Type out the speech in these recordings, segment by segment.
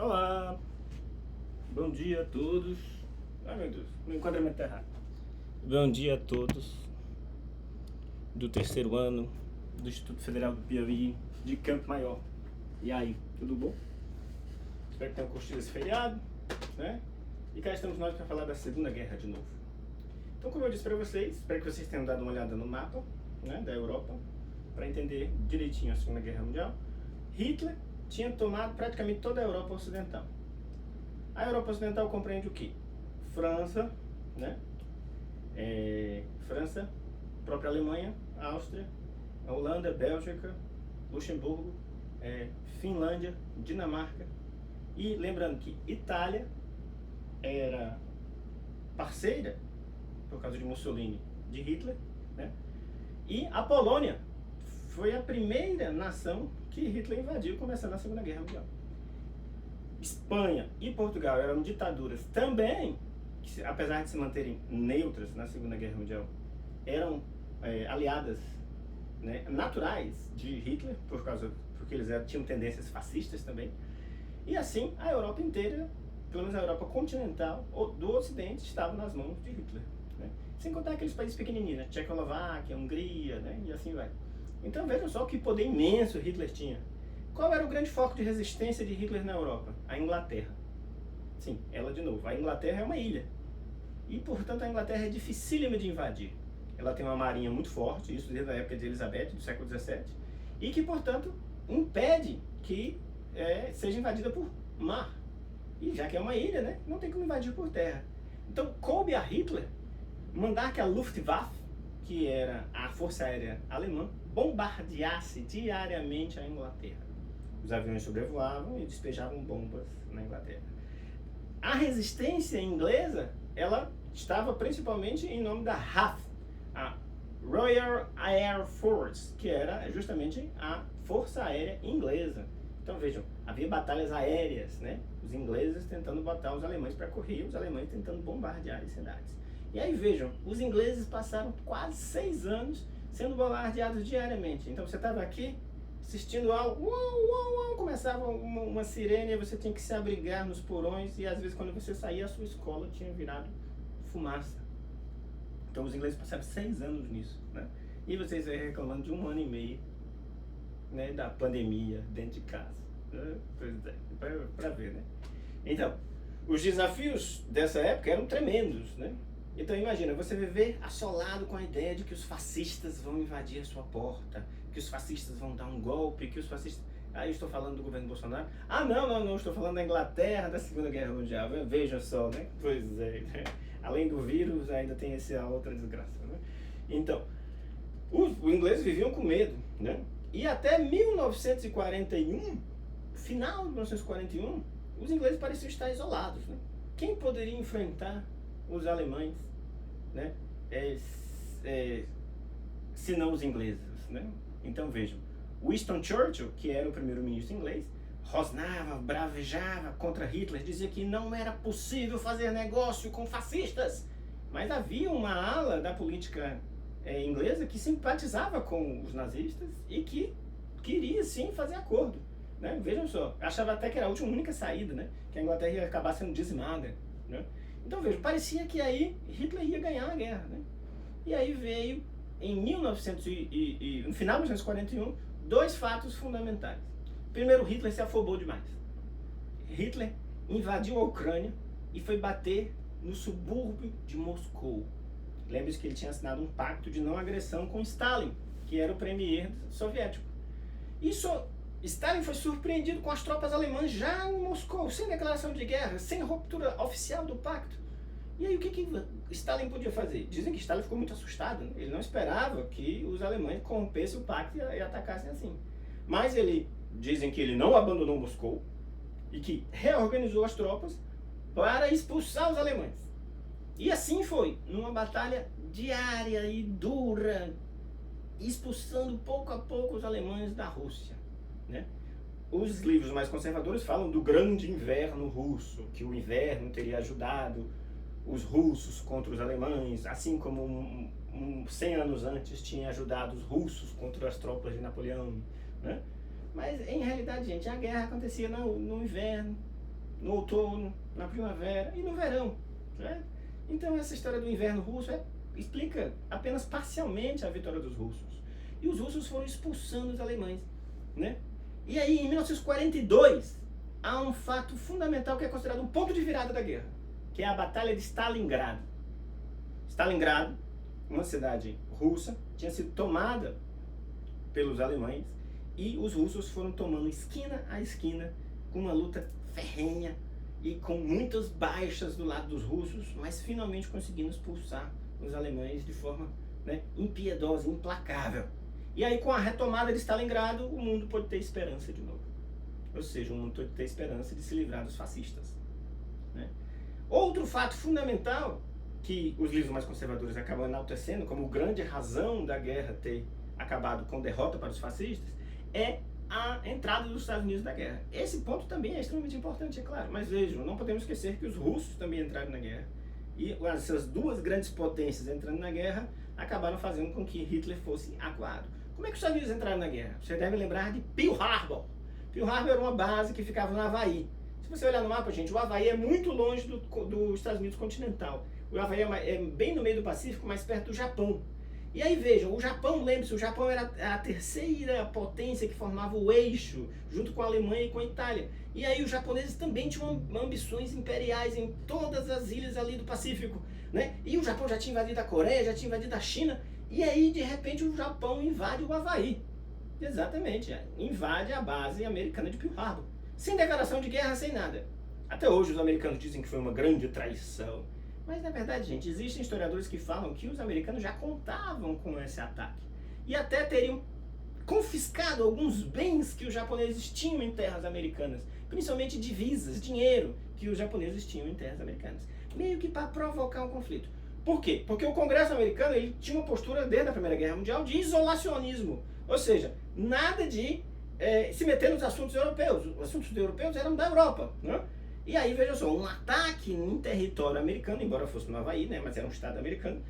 Olá, bom dia a todos. Ai meu Deus, meu enquadramento tá errado. Bom dia a todos do terceiro ano do Instituto Federal do Piauí de Campo Maior. E aí, tudo bom? Espero que tenham curtido esse feriado, né? E cá estamos nós para falar da Segunda Guerra de novo. Então, como eu disse para vocês, espero que vocês tenham dado uma olhada no mapa, né, da Europa para entender direitinho a Segunda Guerra Mundial. Hitler tinha tomado praticamente toda a Europa Ocidental. A Europa Ocidental compreende o quê? França, né? França, própria Alemanha, Áustria, Holanda, Bélgica, Luxemburgo, Finlândia, Dinamarca. E lembrando que Itália era parceira, por causa de Mussolini, de Hitler, né? E a Polônia foi a primeira nação que Hitler invadiu, começando a Segunda Guerra Mundial. Espanha e Portugal eram ditaduras também, que, apesar de se manterem neutras na Segunda Guerra Mundial, eram aliadas, né, naturais de Hitler, porque eles tinham tendências fascistas também. E assim, a Europa inteira, pelo menos a Europa continental do Ocidente, estava nas mãos de Hitler, né? Sem contar aqueles países pequenininhos, né? Tchecoslováquia, Hungria, né? E assim vai. Então vejam só que poder imenso Hitler tinha. Qual era o grande foco de resistência de Hitler na Europa? A Inglaterra. Sim, ela de novo. A Inglaterra é uma ilha. E, portanto, a Inglaterra é dificílima de invadir. Ela tem uma marinha muito forte, isso desde a época de Elizabeth, do século XVII, e que, portanto, impede que seja invadida por mar. E já que é uma ilha, né, não tem como invadir por terra. Então, coube a Hitler mandar que a Luftwaffe, que era a força aérea alemã, bombardeasse diariamente a Inglaterra. Os aviões sobrevoavam e despejavam bombas na Inglaterra. A resistência inglesa, ela estava principalmente em nome da RAF, a Royal Air Force, que era justamente a força aérea inglesa. Então vejam, havia batalhas aéreas, né? Os ingleses tentando botar os alemães para correr, os alemães tentando bombardear as cidades. E aí vejam, os ingleses passaram quase 6 anos sendo bombardeados diariamente. Então você estava aqui assistindo algo, começava uma sirene e você tinha que se abrigar nos porões, e às vezes quando você saía a sua escola tinha virado fumaça. Então os ingleses passaram 6 anos nisso, né? E vocês aí reclamando de 1 ano e meio, né, da pandemia dentro de casa, né? Pois é, para ver, né? Então, os desafios dessa época eram tremendos, né? Então imagina, você viver assolado com a ideia de que os fascistas vão invadir a sua porta, que os fascistas vão dar um golpe, que os fascistas... Ah, eu estou falando do governo Bolsonaro. Ah, não, estou falando da Inglaterra, da Segunda Guerra Mundial. Vejam só, né? Pois é, né? Além do vírus, ainda tem essa outra desgraça, né? Então, os ingleses viviam com medo, né? E até 1941, final de 1941, os ingleses pareciam estar isolados, né? Quem poderia enfrentar os alemães, né? Se não os ingleses, né? Então vejam, Winston Churchill, que era o primeiro-ministro inglês, rosnava, bravejava contra Hitler, dizia que não era possível fazer negócio com fascistas. Mas havia uma ala da política inglesa que simpatizava com os nazistas e que queria sim fazer acordo, né? Vejam só, achava até que era a única saída, né? Que a Inglaterra ia acabar sendo dizimada, né? Então vejam, parecia que aí Hitler ia ganhar a guerra, né? E aí veio no final de 1941, 2 fatos fundamentais. Primeiro, Hitler se afobou demais. Hitler invadiu a Ucrânia e foi bater no subúrbio de Moscou. Lembre-se que ele tinha assinado um pacto de não agressão com Stalin, que era o premier soviético. Stalin foi surpreendido com as tropas alemãs já em Moscou, sem declaração de guerra, sem ruptura oficial do pacto. E aí o que Stalin podia fazer? Dizem que Stalin ficou muito assustado, né? Ele não esperava que os alemães corrompessem o pacto e atacassem assim. Mas dizem que ele não abandonou Moscou e que reorganizou as tropas para expulsar os alemães. E assim foi, numa batalha diária e dura, expulsando pouco a pouco os alemães da Rússia, né? Os livros mais conservadores falam do grande inverno russo, que o inverno teria ajudado os russos contra os alemães, assim como 100 anos antes tinha ajudado os russos contra as tropas de Napoleão, né? Mas em realidade, gente, a guerra acontecia no inverno, no outono, na primavera e no verão. Né? Então essa história do inverno russo explica apenas parcialmente a vitória dos russos. E os russos foram expulsando os alemães. Né? E aí, em 1942, há um fato fundamental que é considerado um ponto de virada da guerra, que é a Batalha de Stalingrado. Stalingrado, uma cidade russa, tinha sido tomada pelos alemães e os russos foram tomando esquina a esquina com uma luta ferrenha e com muitas baixas do lado dos russos, mas finalmente conseguindo expulsar os alemães de forma, né, impiedosa, implacável. E aí, com a retomada de Stalingrado, o mundo pôde ter esperança de novo. Ou seja, o mundo pôde ter esperança de se livrar dos fascistas. Né? Outro fato fundamental que os livros mais conservadores acabam enaltecendo como grande razão da guerra ter acabado com derrota para os fascistas é a entrada dos Estados Unidos na guerra. Esse ponto também é extremamente importante, é claro, mas vejam, não podemos esquecer que os russos também entraram na guerra e essas duas grandes potências entrando na guerra acabaram fazendo com que Hitler fosse acuado. Como é que os Estados Unidos entraram na guerra? Você deve lembrar de Pearl Harbor. Pearl Harbor era uma base que ficava no Havaí. Se você olhar no mapa, gente, o Havaí é muito longe dos Estados Unidos continental. O Havaí é bem no meio do Pacífico, mais perto do Japão. E aí vejam, o Japão, lembre-se, o Japão era a terceira potência que formava o eixo, junto com a Alemanha e com a Itália. E aí os japoneses também tinham ambições imperiais em todas as ilhas ali do Pacífico. Né? E o Japão já tinha invadido a Coreia, já tinha invadido a China, e aí de repente o Japão invade o Havaí. Exatamente, invade a base americana de Pearl Harbor. Sem declaração de guerra, sem nada. Até hoje os americanos dizem que foi uma grande traição. Mas na verdade, gente, existem historiadores que falam que os americanos já contavam com esse ataque. E até teriam confiscado alguns bens que os japoneses tinham em terras americanas. Principalmente divisas, dinheiro que os japoneses tinham em terras americanas. Meio que para provocar um conflito. Por quê? Porque o Congresso americano ele tinha uma postura desde a Primeira Guerra Mundial de isolacionismo. Ou seja, nada de se meter nos assuntos europeus. Os assuntos europeus eram da Europa, né? E aí, veja só, um ataque em território americano, embora fosse no Havaí, né, mas era um estado americano,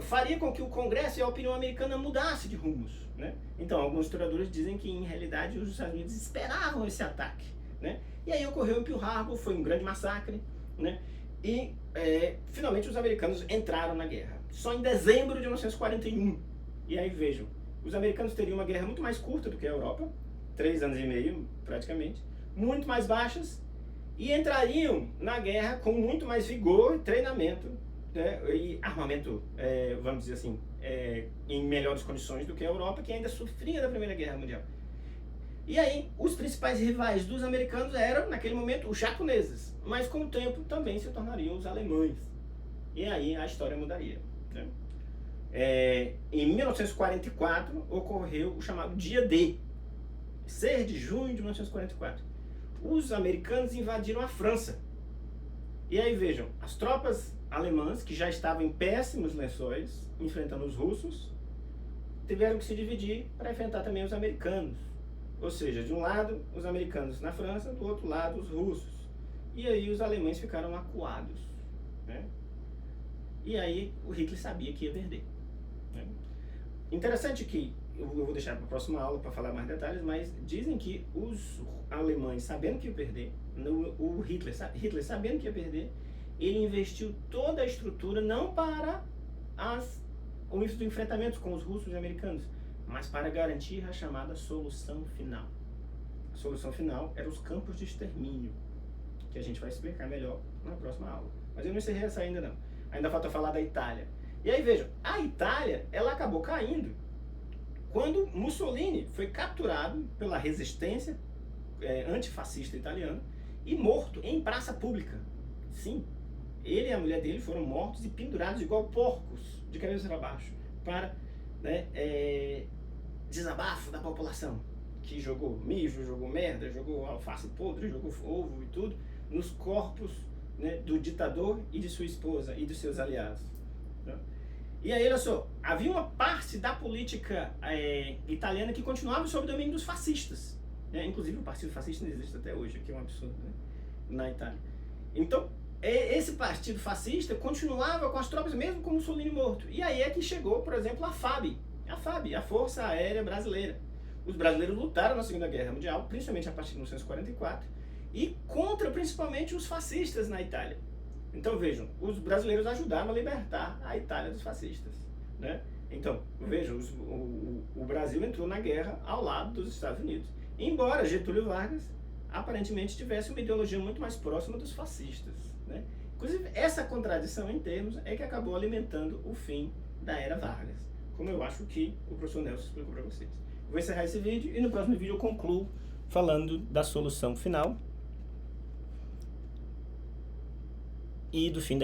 faria com que o Congresso e a opinião americana mudasse de rumos. Né? Então, alguns historiadores dizem que, em realidade, os Estados Unidos esperavam esse ataque. Né? E aí ocorreu em Pearl Harbor, foi um grande massacre, né? E, finalmente, os americanos entraram na guerra. Só em dezembro de 1941. E aí, vejam, os americanos teriam uma guerra muito mais curta do que a Europa, 3 anos e meio, praticamente, muito mais baixas, e entrariam na guerra com muito mais vigor, treinamento, né, e armamento, vamos dizer assim, em melhores condições do que a Europa, que ainda sofria da Primeira Guerra Mundial. E aí, os principais rivais dos americanos eram, naquele momento, os japoneses, mas com o tempo também se tornariam os alemães. E aí a história mudaria. Né? Em 1944, ocorreu o chamado Dia D, 6 de junho de 1944. Os americanos invadiram a França. E aí vejam, as tropas alemãs, que já estavam em péssimos lençóis, enfrentando os russos, tiveram que se dividir para enfrentar também os americanos. Ou seja, de um lado os americanos na França, do outro lado os russos. E aí os alemães ficaram acuados. Né? E aí o Hitler sabia que ia perder. Né? Interessante que eu vou deixar para a próxima aula para falar mais detalhes, mas dizem que os alemães, sabendo que ia perder, o Hitler sabendo que ia perder, ele investiu toda a estrutura não para os enfrentamentos com os russos e americanos, mas para garantir a chamada solução final. A solução final eram os campos de extermínio, que a gente vai explicar melhor na próxima aula. Mas eu não encerrei essa ainda não. Ainda falta falar da Itália. E aí vejam, a Itália, ela acabou caindo quando Mussolini foi capturado pela resistência antifascista italiana e morto em praça pública. Sim, ele e a mulher dele foram mortos e pendurados igual porcos, de cabeça para baixo, para desabafo da população, que jogou mijo, jogou merda, jogou alface podre, jogou ovo e tudo, nos corpos, né, do ditador e de sua esposa e dos seus aliados. Né? E aí, olha só, havia uma parte da política italiana que continuava sob o domínio dos fascistas. Né? Inclusive o partido fascista não existe até hoje, que é um absurdo, né? Na Itália. Então, esse partido fascista continuava com as tropas, mesmo com Mussolini morto. E aí é que chegou, por exemplo, a FAB, a Força Aérea Brasileira. Os brasileiros lutaram na Segunda Guerra Mundial, principalmente a partir de 1944, e contra principalmente os fascistas na Itália. Então vejam, os brasileiros ajudaram a libertar a Itália dos fascistas, né? Então, vejam, o Brasil entrou na guerra ao lado dos Estados Unidos. Embora Getúlio Vargas aparentemente tivesse uma ideologia muito mais próxima dos fascistas, né? Inclusive, essa contradição em termos é que acabou alimentando o fim da era Vargas, como eu acho que o professor Nelson explicou para vocês. Vou encerrar esse vídeo e no próximo vídeo eu concluo falando da solução final e do fim da guerra.